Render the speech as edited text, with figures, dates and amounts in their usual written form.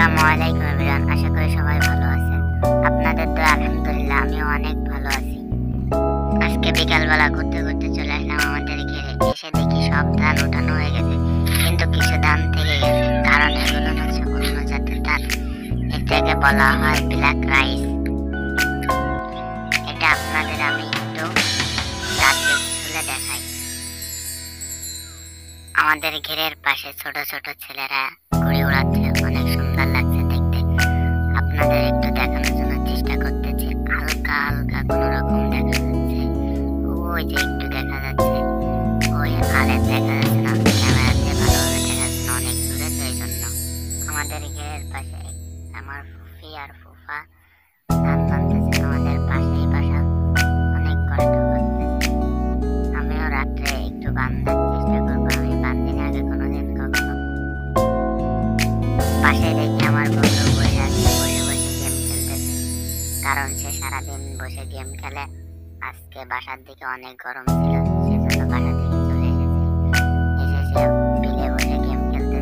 আসসালামু আলাইকুম এভরিওয়ান, আশা করি সবাই ভালো আছেন। আপনাদের তো আলহামদুলিল্লাহ আমিও অনেক ভালো আছি। আজকে বিকালবেলা ঘুরতে ঘুরতে চলে আসলাম আমাদের ঘেরে। এসে দেখি সব ধান উঠানো হয়ে গেছে, কিন্তু কিছু ধান থেকে গেছে, কারণ এগুলো হচ্ছে অন্য জাতের ধান। এটাকে বলা হয় ব্ল্যাক রাইস। এটা আপনাদের আমি একটু রাতে তুলে দেখাই। আমাদের ঘেরের পাশে ছোট ছোট ছেলেরা ঘুড়ি উড়াচ্ছে, অনেক সুন্দর লাগছে দেখতে। আপনাদের একটু দেখানোর জন্য চেষ্টা করতেছি। হালকা হালকা কোন রকম দেখা যাচ্ছে, ওই যে একটু দেখা যাচ্ছে, ওই আরে দেখা যাচ্ছে না, ক্যামেরাতে ভালোভাবে দেখা যাচ্ছে না, অনেক দূরে, তো এই জন্য। আমাদের ঘেরের পাশে আমার ফুফি আর ফুফা ধান বানতেছে, আমাদের পাশেই বাসা, অনেক কষ্ট করতেছে। আমিও রাত্রে একটু বান্ধার চেষ্টা করবো, আমি বান্ধিনি আগে কোনোদিন কখনো। পাশে দেখি আমার বন্ধু বসে আছে, বসে বসে গেম খেলতেছে, কারণ সে সারাদিন বসে গেম খেলে। আজকে বাসার দিকে অনেক গরম ছিল, সেজন্য বাসা